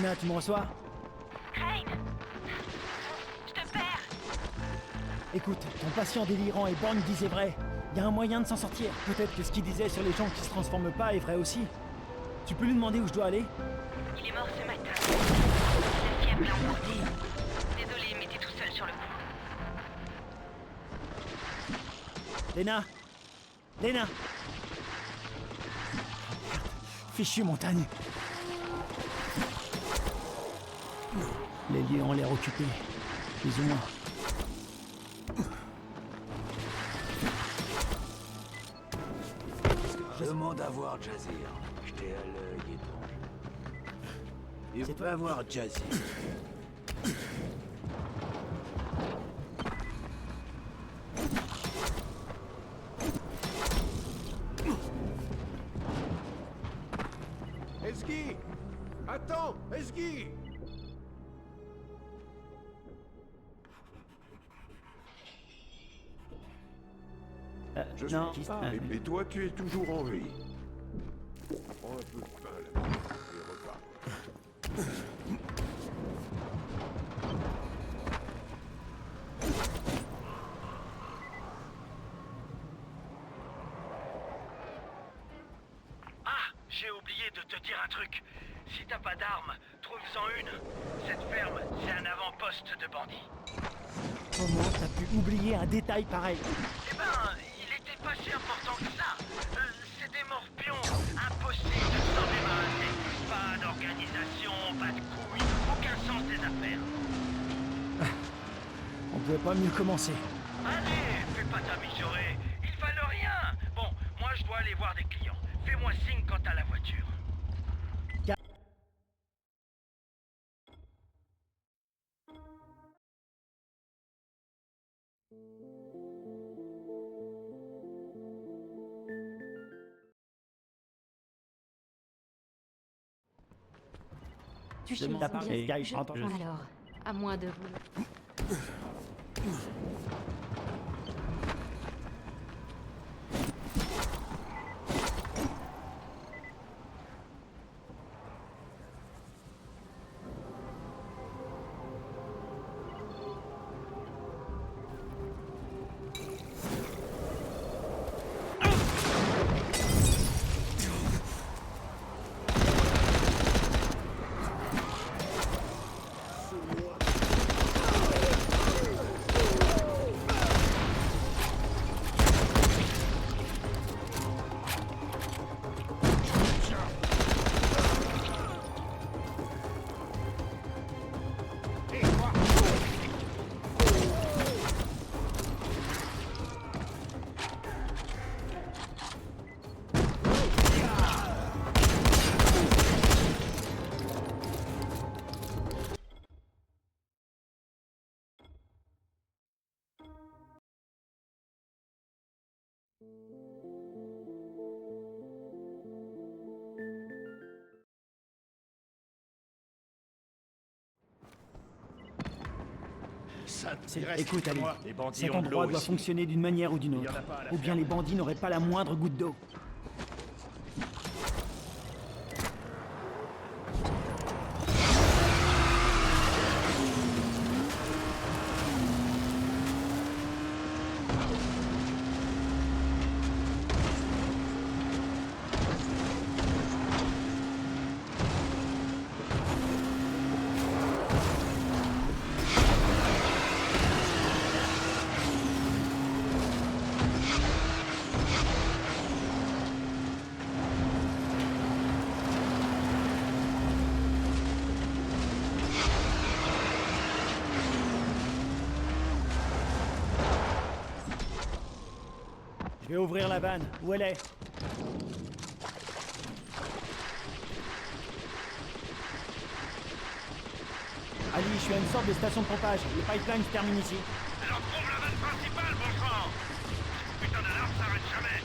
Lena, tu me reçois? Crane! Je te perds! Écoute, ton patient délirant et Bourne disait vrai. Il y a un moyen de s'en sortir. Peut-être que ce qu'il disait sur les gens qui se transforment pas est vrai aussi. Tu peux lui demander où je dois aller? Il est mort ce matin. La fièvre l'a emporté. Désolé, mais t'es tout seul sur le coup. Lena! Lena! Fichue montagne! Les lieux ont l'air occupés. Plus ou moins. Je demande à voir Jazir. J'étais à l'œil étrange. Il peut avoir Jazir. Ezgi! Attends, Ezgi! Je Non. suis pas. Et toi, tu es toujours en vie. Prends un peu de pain là et repars. Ah, j'ai oublié de te dire un truc. Si t'as pas d'armes, trouve-en une. Cette ferme, c'est un avant-poste de bandits. Comment t'as pu oublier un détail pareil? Eh ben, il était pas si important que ça. C'est des morpions. Impossible de s'en débarrasser. Pas d'organisation, pas de couilles, aucun sens des affaires. On pouvait pas mieux commencer. Allez, fais pas ta mijaurée. Ils valent rien. Bon, moi je dois aller voir des clients. Fais-moi signe quand t'as la voiture. Tu Je m'en cherches tape, bien. les gars, ils Je- rentrent. Alors, à moins de vous. Écoute, Ali, cet endroit doit fonctionner d'une manière ou d'une autre. Ou bien les bandits n'auraient pas la moindre goutte d'eau. Je vais ouvrir la vanne. Où elle est? Ali, je suis à une sorte de station de pompage. Le pipeline se termine ici. Alors trouve la vanne principale, bon sang. Putain d'alarme s'arrête jamais.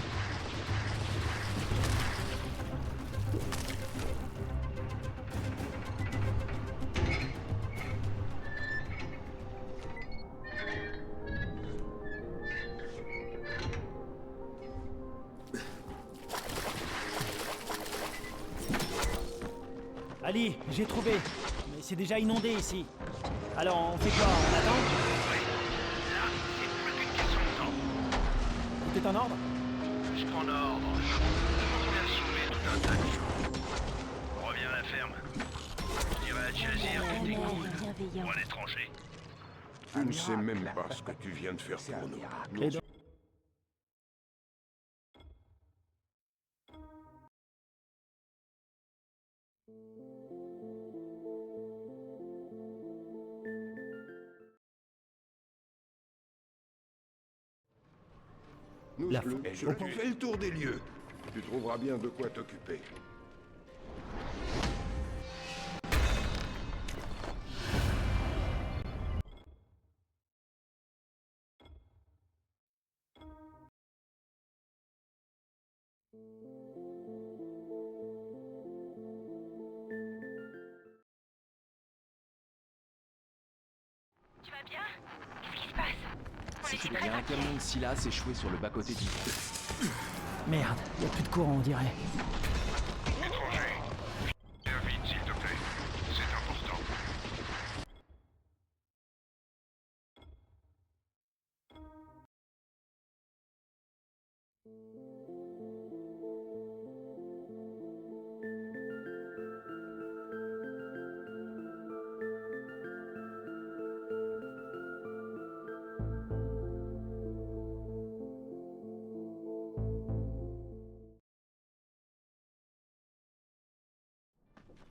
Ali, j'ai trouvé. c'est déjà inondé ici. Alors on fait quoi? On attend? Oui. Là, c'est plus qu'une question de temps. Tout est en ordre? Plus qu'en ordre. On vient de sauver tout un tas de gens. Reviens à la ferme. Je dirais à Jazir que t'es cool. Bienveillant. Pour un étranger. Tu ne sais même pas ce que tu viens de faire pour nous. Et donc- Nous, La on fait le tour des lieux. Tu trouveras bien de quoi t'occuper. Tu vas bien? Qu'est-ce qui se passe? On C'était était bien un très camion de Silas échoué sur le bas-côté du pont. Merde, y a plus de courant, on dirait. Étranger. Viens vite, s'il te plaît. C'est important.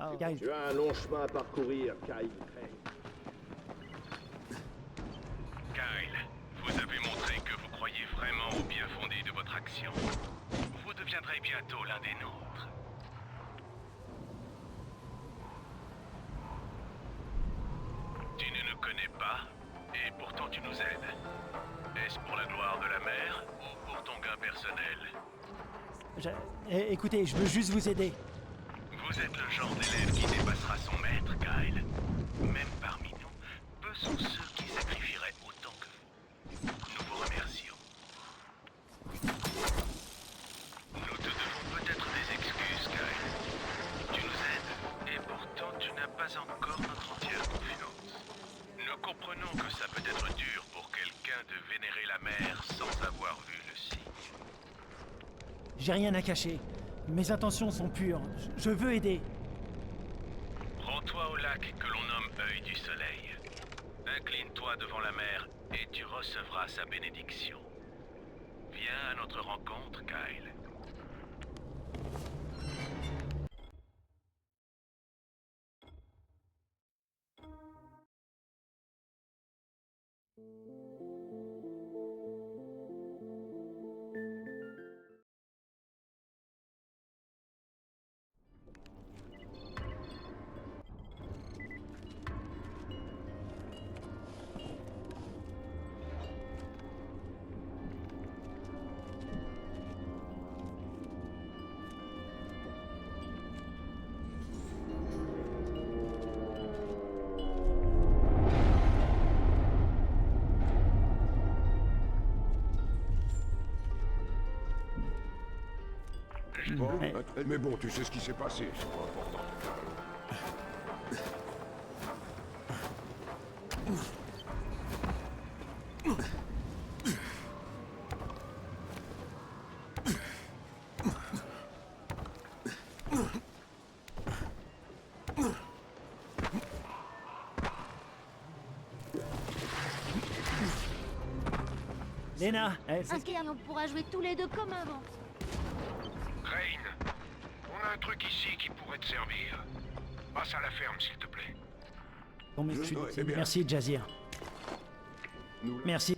Ah, Kyle, Tu as un long chemin à parcourir, Kyle. Kyle, vous avez montré que vous croyez vraiment au bien fondé de votre action. Vous deviendrez bientôt l'un des nôtres. Tu ne nous connais pas, et pourtant tu nous aides. Est-ce pour la gloire de la mer ou pour ton gain personnel? écoutez, je veux juste vous aider. Vous êtes le genre d'élève qui dépassera son maître, Kyle. Même parmi nous, peu sont ceux qui sacrifieraient autant que vous. Nous vous remercions. Nous te devons peut-être des excuses, Kyle. Tu nous aides, et pourtant tu n'as pas encore notre entière confiance. Nous comprenons que ça peut être dur pour quelqu'un de vénérer la mer sans avoir vu le signe. J'ai rien à cacher. Mes intentions sont pures. Je veux aider. Rends-toi au lac que l'on nomme Œil du Soleil. Incline-toi devant la mer et tu recevras sa bénédiction. Viens à notre rencontre, Kyle. Bon, Mais- mais bon, tu sais ce qui s'est passé, c'est pas important. Lena, Ok, on pourra jouer tous les deux comme avant. Rain, on a un truc ici qui pourrait te servir. Passe à la ferme, s'il te plaît. bon, mais Eh bien. merci, Jazir. Nous, Merci.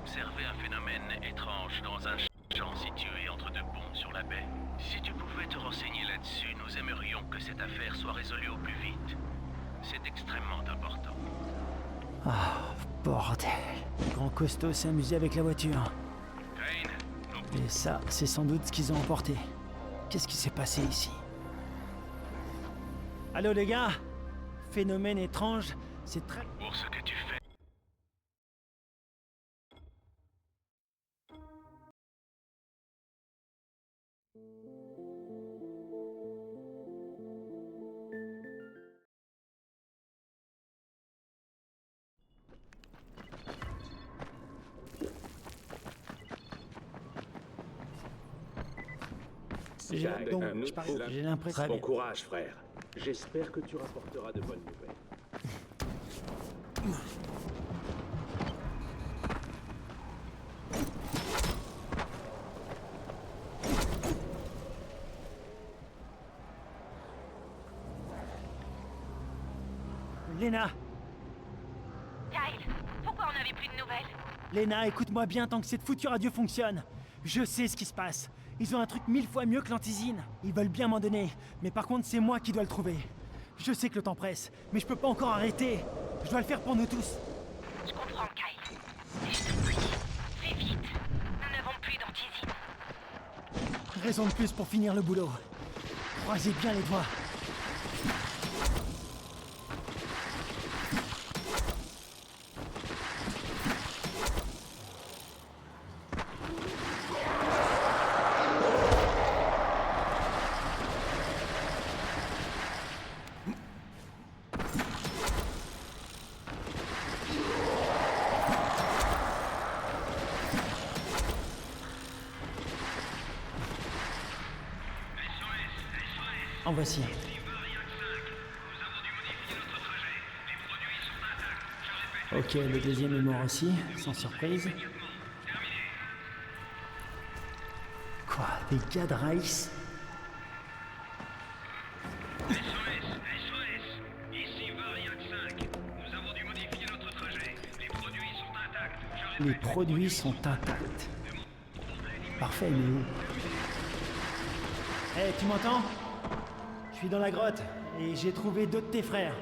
observé un phénomène étrange dans un champ situé entre deux ponts sur la baie. Si tu pouvais te renseigner là-dessus, nous aimerions que cette affaire soit résolue au plus vite. C'est extrêmement important. Ah, bordel. Le grand costaud s'est amusé avec la voiture. Crane, Et ça, c'est sans doute ce qu'ils ont emporté. Qu'est-ce qui s'est passé ici? Allô les gars? Phénomène étrange, c'est très... pour ce que tu fais. Donc, j'ai l'impression... Bon courage, frère. J'espère que tu rapporteras de bonnes nouvelles. Lena! Kyle, pourquoi on n'avait plus de nouvelles? Lena, écoute-moi bien tant que cette foutue radio fonctionne. Je sais ce qui se passe. Ils ont un truc 1000 fois mieux que l'antisine. Ils veulent bien m'en donner, mais par contre c'est moi qui dois le trouver. Je sais que le temps presse, mais je peux pas encore arrêter. Je dois le faire pour nous tous. Je comprends, Kyle. Mais je te prie, fais vite. Nous n'avons plus d'antisine. Raison de plus pour finir le boulot. Croisez bien les doigts. En voici un. Ok, le deuxième est mort aussi, sans surprise. Quoi, des gars de Rice? Les produits sont intacts. Parfait, mais où? Hé, tu m'entends? Je suis dans la grotte, et j'ai trouvé deux de tes frères.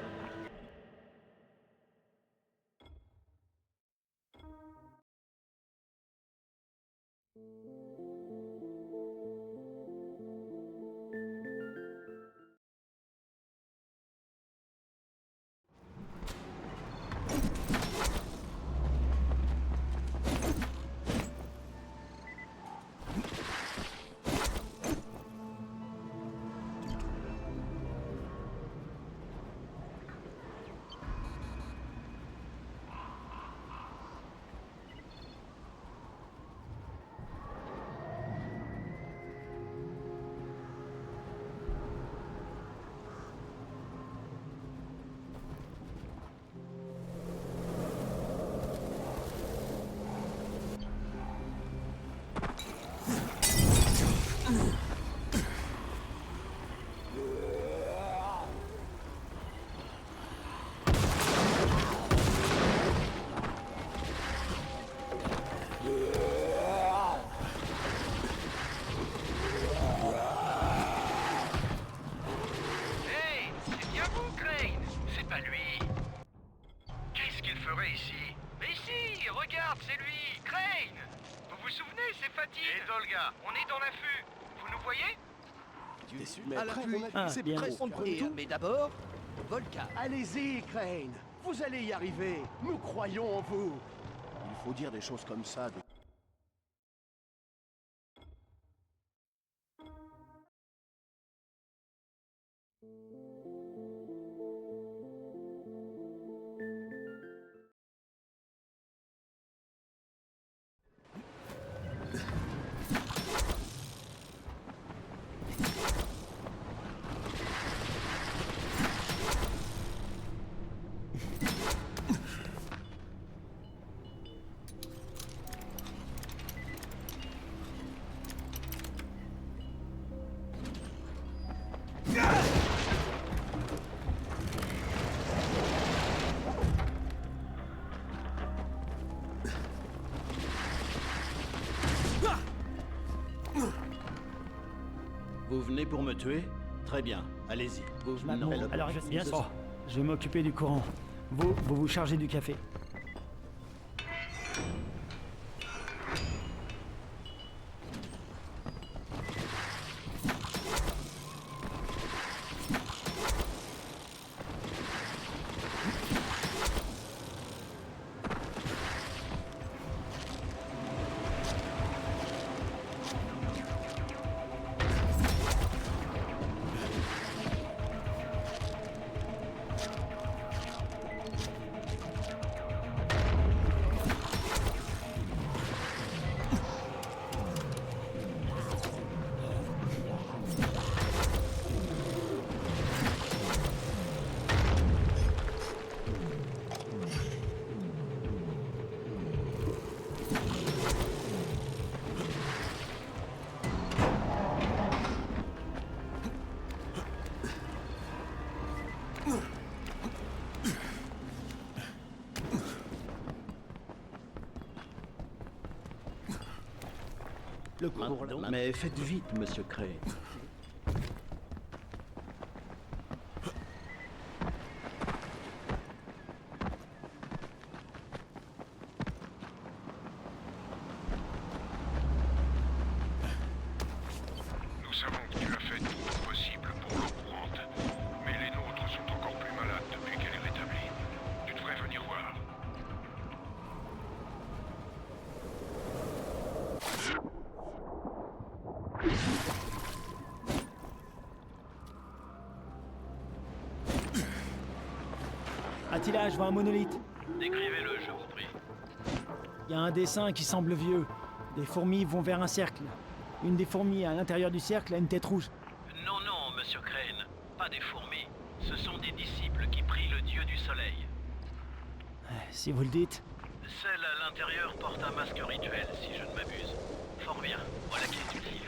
C'est lui, Crane. Vous vous souvenez, c'est Fatih. Et Zolga, on est dans l'affût. Vous nous voyez? À l'affût, c'est bien. mais d'abord, Volca. Allez-y, Crane. Vous allez y arriver. Nous croyons en vous. Il faut dire des choses comme ça. Vous venez pour me tuer? Très bien, allez-y. Vous venez... Non, alors bien sûr, je vais m'occuper du courant. Vous chargez du café. Le cours, là. Mais faites vite, monsieur Crane. Nous savons que tu as fait tout ton possible pour l'eau courante, mais les nôtres sont encore plus malades depuis qu'elle est rétablie. Tu devrais venir voir. Attila, je vois un monolithe. Décrivez-le, je vous prie. Il y a un dessin qui semble vieux. Des fourmis vont vers un cercle. Une des fourmis à l'intérieur du cercle a une tête rouge. Non, non, monsieur Crane. Pas des fourmis. Ce sont des disciples qui prient le dieu du soleil. Si vous le dites. Celle à l'intérieur porte un masque rituel, si je ne m'abuse. Fort bien. Voilà qui est utile.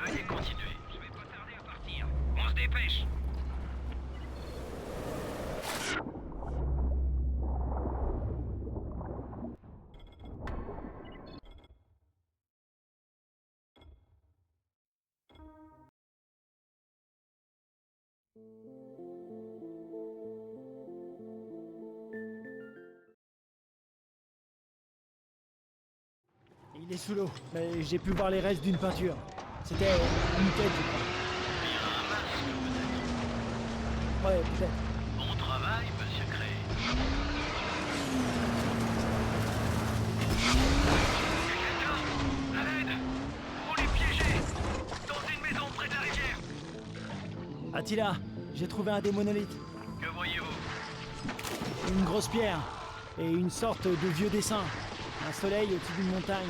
Veuillez continuer. Je vais pas tarder à partir. On se dépêche. Il est sous l'eau, mais j'ai pu voir les restes d'une peinture. C'était une tête, je crois. Bien un masque, peut-être. Ouais, peut-être. Bon travail, monsieur Crane. Quelqu'un? À l'aide! On les piéger! Dans une maison près de la rivière! Attila, j'ai trouvé un des monolithes. Que voyez-vous? Une grosse pierre et une sorte de vieux dessin. Un soleil au-dessus d'une montagne.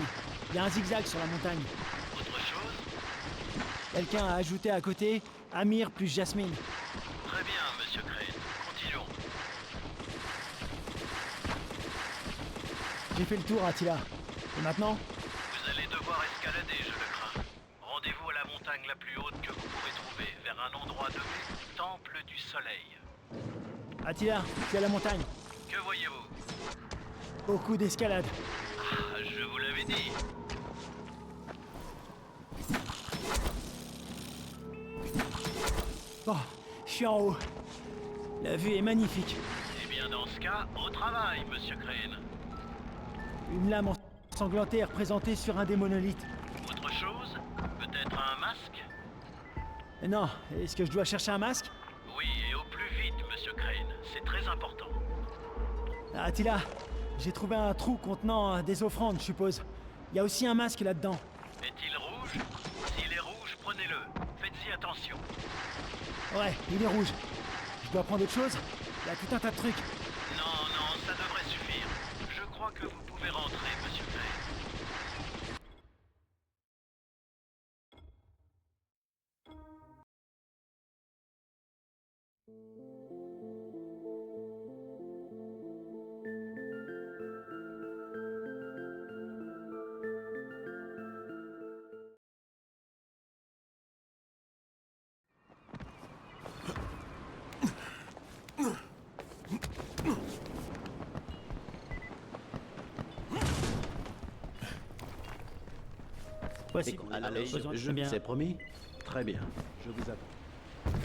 Il y a un zigzag sur la montagne. Autre chose? Quelqu'un a ajouté à côté Amir plus Jasmine. Très bien, monsieur Crane. Continuons. J'ai fait le tour, Attila. Et maintenant? Vous allez devoir escalader, je le crains. Rendez-vous à la montagne la plus haute que vous pourrez trouver, vers un endroit nommé Temple du Soleil. Attila, je suis à la montagne. Que voyez-vous? Beaucoup d'escalade. Ah, je vous l'avais dit. Oh, je suis en haut. La vue est magnifique. Eh bien, dans ce cas, au travail, monsieur Crane. Une lame ensanglantée est représentée sur un des monolithes. Autre chose? Peut-être un masque? Non, est-ce que je dois chercher un masque? Oui, et au plus vite, monsieur Crane. C'est très important. Attila, j'ai trouvé un trou contenant des offrandes, je suppose. Il y a aussi un masque là-dedans. Est-il rouge? S'il est rouge, prenez-le. Faites-y attention. Ouais, il est rouge. Je dois prendre autre chose? Il y a tout un tas de trucs. Non, non, ça devrait suffire. Je crois que vous pouvez rentrer, monsieur Crane. Voici. Allez, besoin de je bien. c'est promis. Très bien, je vous attends.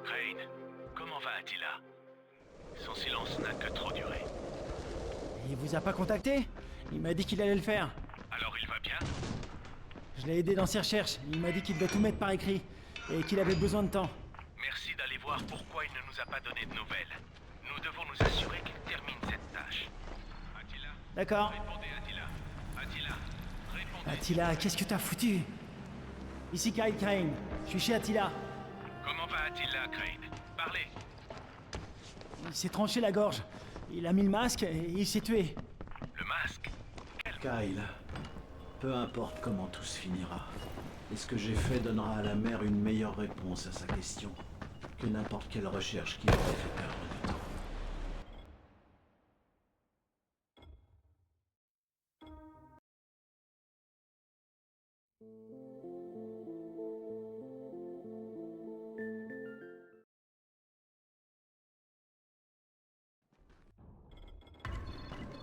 Crane, comment va Attila? Son silence n'a que trop duré. Il vous a pas contacté? Il m'a dit qu'il allait le faire. Alors il va bien? Je l'ai aidé dans ses recherches. Il m'a dit qu'il devait tout mettre par écrit et qu'il avait besoin de temps. Merci d'aller voir pourquoi il ne nous a pas donné de nouvelles. Nous devons nous assurer qu'il termine cette tâche. Attila? D'accord. Répondez, Attila. Attila, répondez. Attila, qu'est-ce que t'as foutu? Ici Kyle Crane. Je suis chez Attila. Comment va Attila, Crane? Parlez. Il s'est tranché la gorge. Il a mis le masque et il s'est tué. Le masque? Kyle, peu importe comment tout se finira, et ce que j'ai fait donnera à la mère une meilleure réponse à sa question que n'importe quelle recherche qui aurait fait perdre du temps.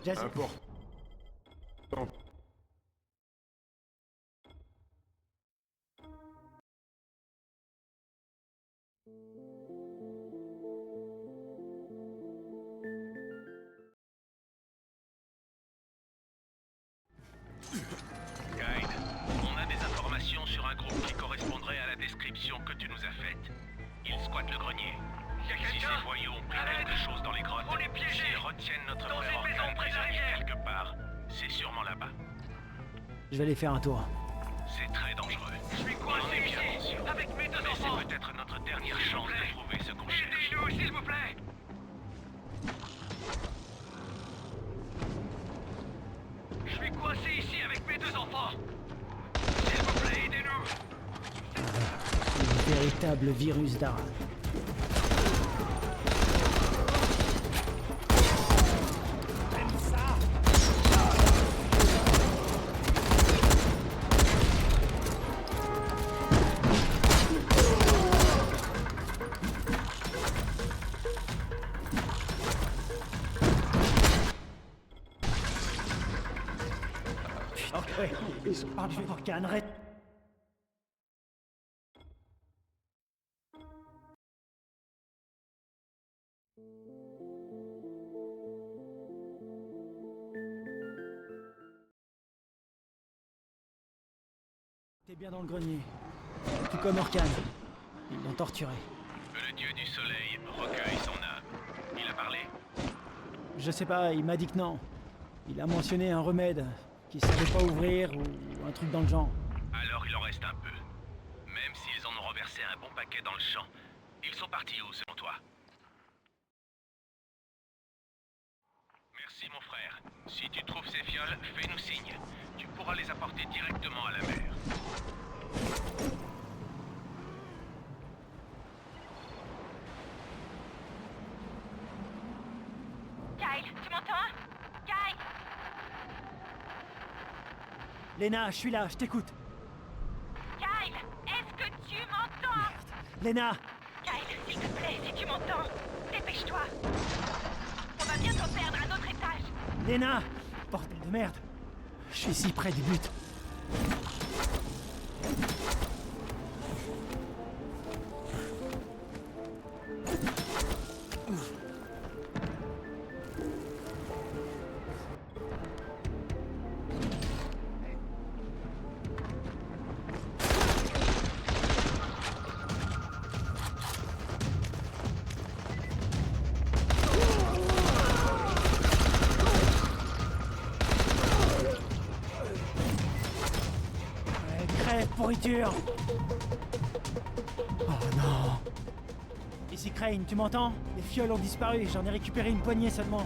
Jesse, Important. Guide, on a des informations sur un groupe qui correspondrait à la description que tu nous as faite. Ils squattent le grenier. Si ces voyous ont pris quelque chose dans les grottes, s'ils retiennent notre frère Orkan prisonnier quelque part, c'est sûrement là-bas. je vais aller faire un tour. C'est très dangereux. Je suis On en coincé est bien ici, conscient. avec mes deux Mais enfants. c'est peut-être notre dernière chance de trouver ce qu'on cherche. Aidez-nous, s'il vous plaît. Je suis coincé ici avec mes deux enfants. S'il vous plaît, véritable virus d'Ara. Ouais, je parle du Morgan, arrête. T'es bien dans le grenier. Tout comme Orkan. Ils l'ont torturé. Que le dieu du soleil recueille son âme. Il a parlé? Je sais pas, il m'a dit que non. Il a mentionné un remède qu'il savait pas ouvrir ou un truc dans le genre. Alors il en reste un peu. Même s'ils en ont renversé un bon paquet dans le champ, ils sont partis où selon toi? Merci mon frère. Si tu trouves ces fioles, fais-nous signe. Tu pourras les apporter directement à la mer. Kyle, tu m'entends? Kyle! Lena, je suis là, je t'écoute. Kyle, est-ce que tu m'entends? Lena! Kyle, s'il te plaît, si tu m'entends, dépêche-toi. On va bientôt perdre un autre étage. Lena! Bordel de merde! Je suis si près du but. Pourriture! Oh non! Ici Crane, tu m'entends? Les fioles ont disparu, j'en ai récupéré une poignée seulement.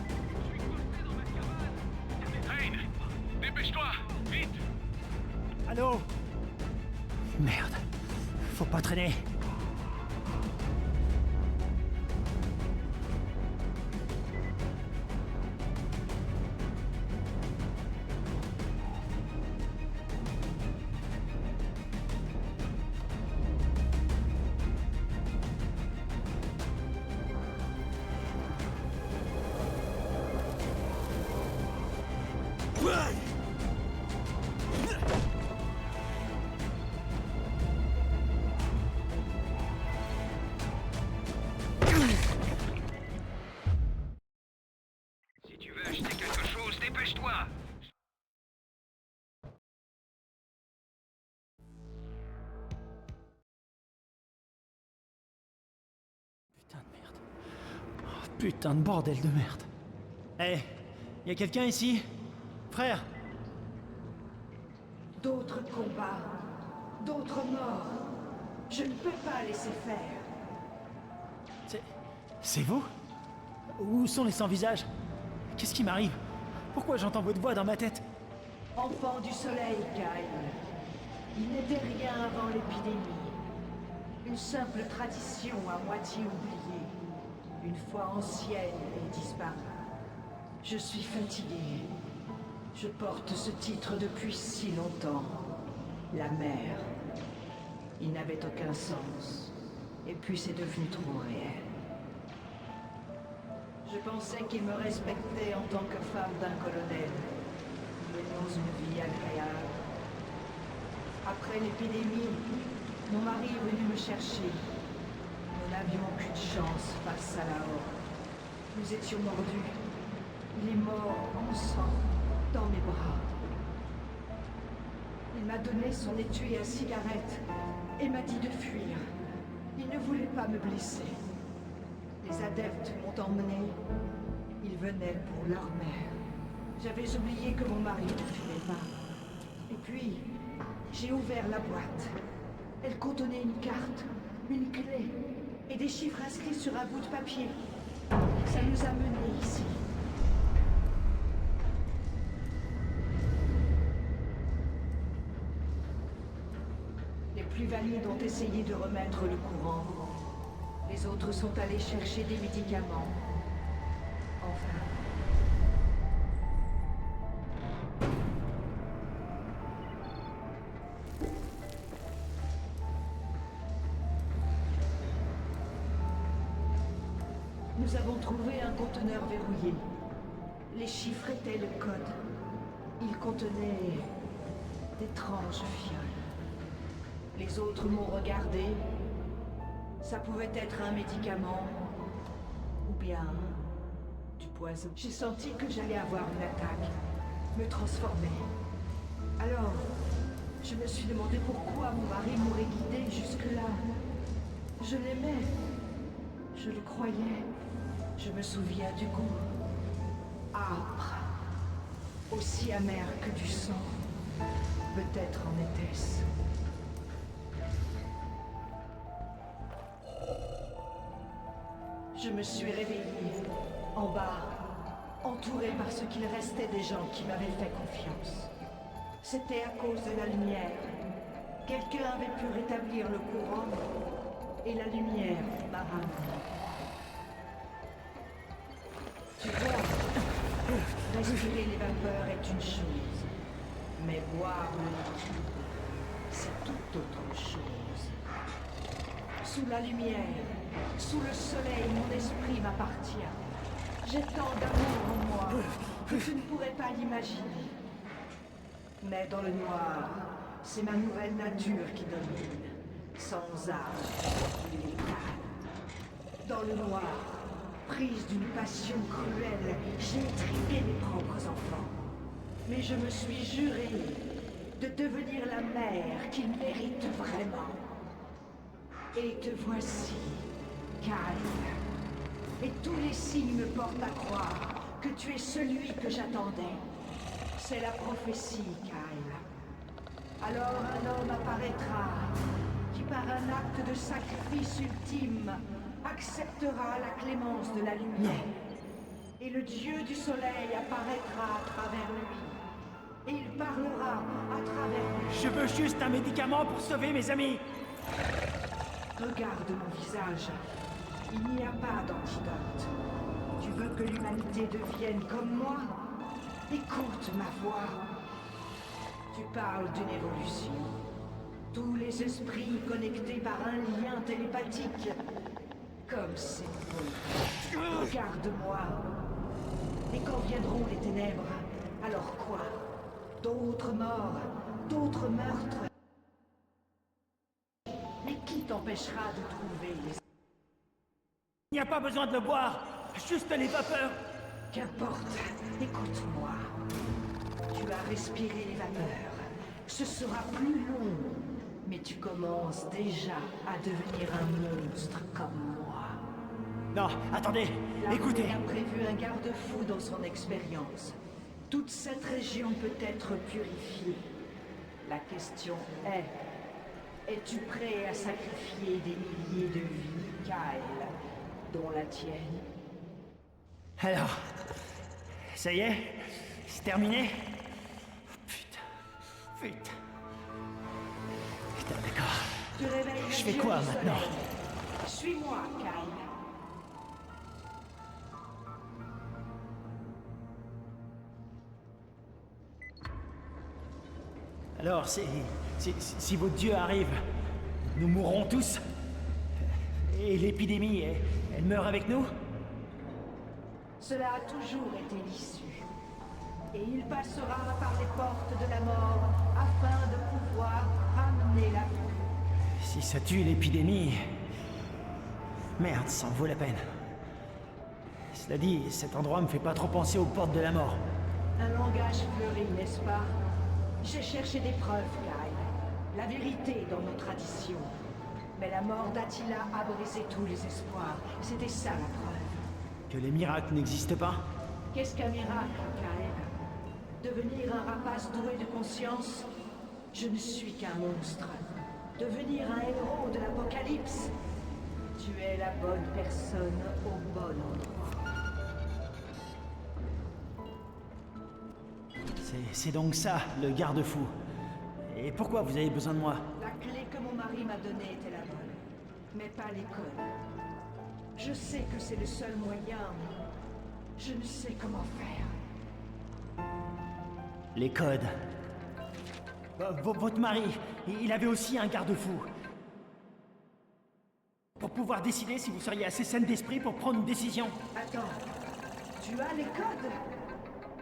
Crane! Dépêche-toi! Vite! Allô? Merde. Faut pas traîner. Si tu veux acheter quelque chose, dépêche-toi! Putain de merde. Oh, putain de bordel de merde. Eh, y a quelqu'un ici? Frère? D'autres combats, d'autres morts. Je ne peux pas laisser faire. C'est vous? Où sont les sans-visages? Qu'est-ce qui m'arrive? Pourquoi j'entends votre voix dans ma tête? Enfant du soleil, Kyle. Il n'était rien avant l'épidémie. Une simple tradition à moitié oubliée. Une foi ancienne et disparue. Je suis fatigué. Je porte ce titre depuis si longtemps. La mer. Il n'avait aucun sens. Et puis c'est devenu trop réel. Je pensais qu'il me respectait en tant que femme d'un colonel. Il menait une vie agréable. Après l'épidémie, mon mari est venu me chercher. Nous n'avions aucune chance face à la horde. Nous étions mordus. Il est mort en sang, dans mes bras. Il m'a donné son étui à cigarette et m'a dit de fuir. Il ne voulait pas me blesser. Les adeptes m'ont emmené. Ils venaient pour leur mère. J'avais oublié que mon mari ne fumait pas. Et puis, j'ai ouvert la boîte. Elle contenait une carte, une clé et des chiffres inscrits sur un bout de papier. Ça nous a menés ici. Les plus valides ont essayé de remettre le courant. Les autres sont allés chercher des médicaments. Enfin. Nous avons trouvé un conteneur verrouillé. Les chiffres étaient le code. Il contenait d'étranges fioles. Les autres m'ont regardé. Ça pouvait être un médicament ou bien du poison. J'ai senti que j'allais avoir une attaque, me transformer. Alors, je me suis demandé pourquoi mon mari m'aurait guidé jusque-là. Je l'aimais. Je le croyais. Je me souviens du goût. Âpre. Aussi amer que du sang. Peut-être en était-ce. Je me suis réveillée, en bas, entourée par ce qu'il restait des gens qui m'avaient fait confiance. C'était à cause de la lumière. Quelqu'un avait pu rétablir le courant, et la lumière m'a ramené. Tu vois, respirer les vapeurs est une chose, mais boire le liquide, c'est tout autre chose. Sous la lumière, sous le soleil, mon esprit m'appartient. J'ai tant d'amour en moi que je ne pourrais pas l'imaginer. Mais dans le noir, c'est ma nouvelle nature qui domine, sans âme, illégale. Dans le noir, prise d'une passion cruelle, j'ai étriqué mes propres enfants. Mais je me suis juré de devenir la mère qu'ils méritent vraiment. Et te voici, Kyle. Et tous les signes me portent à croire que tu es celui que j'attendais. C'est la prophétie, Kyle. Alors un homme apparaîtra qui, par un acte de sacrifice ultime, acceptera la clémence de la lumière. Et le dieu du soleil apparaîtra à travers lui. Et il parlera à travers lui. Je veux juste un médicament pour sauver mes amis. Regarde mon visage. Il n'y a pas d'antidote. Tu veux que l'humanité devienne comme moi? Écoute ma voix. Tu parles d'une évolution. Tous les esprits connectés par un lien télépathique. Comme c'est beau. Regarde-moi. Et quand viendront les ténèbres, alors quoi? D'autres morts, d'autres meurtres. Mais qui t'empêchera de trouver les... Il n'y a pas besoin de le boire, juste les vapeurs. Qu'importe, écoute-moi. Tu as respiré les vapeurs. Ce sera plus long. Mais tu commences déjà à devenir un monstre comme moi. Non, attendez, écoutez. Il a prévu un garde-fou dans son expérience. Toute cette région peut être purifiée. La question est... Es-tu prêt à sacrifier des milliers de vies, Kyle, dont la tienne? Alors, ça y est? C'est terminé? Putain. Putain, d'accord. Tu réveilles Je les fais quoi yeux du maintenant? soleil. Suis-moi, Kyle. Alors, si votre dieu arrive, nous mourrons tous? Et l'épidémie, elle meurt avec nous? Cela a toujours été l'issue. Et il passera par les portes de la mort afin de pouvoir ramener la vie. Si ça tue l'épidémie... Merde, ça en vaut la peine. Cela dit, cet endroit me fait pas trop penser aux portes de la mort. Un langage fleuri, n'est-ce pas? J'ai cherché des preuves, Kyle. La vérité dans nos traditions. Mais la mort d'Attila a brisé tous les espoirs. C'était ça la preuve. Que les miracles n'existent pas? Qu'est-ce qu'un miracle, Kyle? Devenir un rapace doué de conscience? Je ne suis qu'un monstre. Devenir un héros de l'apocalypse? Tu es la bonne personne au bon endroit. C'est donc ça, le garde-fou. Et pourquoi vous avez besoin de moi? La clé que mon mari mari m'a donnée était la bonne, mais pas les codes. Je sais que c'est le seul moyen, mais je ne sais comment faire. Les codes. Votre mari, il avait aussi un garde-fou. Pour pouvoir décider si vous seriez assez saine d'esprit pour prendre une décision. Attends, tu as les codes?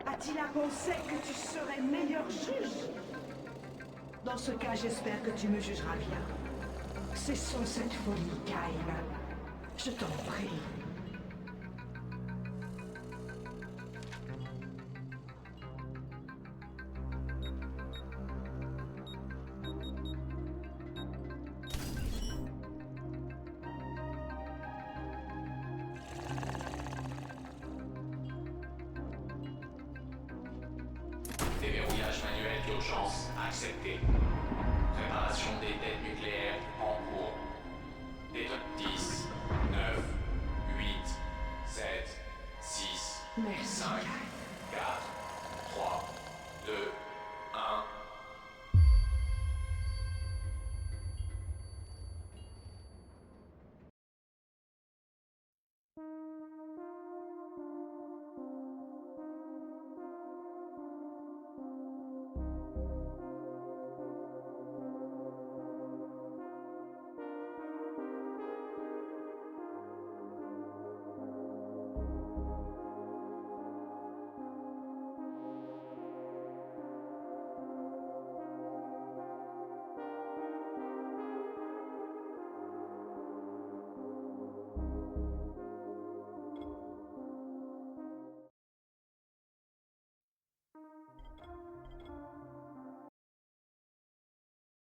A-t-il pensé que tu serais meilleur juge? Dans ce cas, j'espère que tu me jugeras bien. Cessons cette folie, Kyle. Je t'en prie. Déverrouillage manuel d'urgence accepté. Préparation des têtes nucléaires en cours. Détonation 10, 9, 8, 7, 6, Merci, 5, Kyle.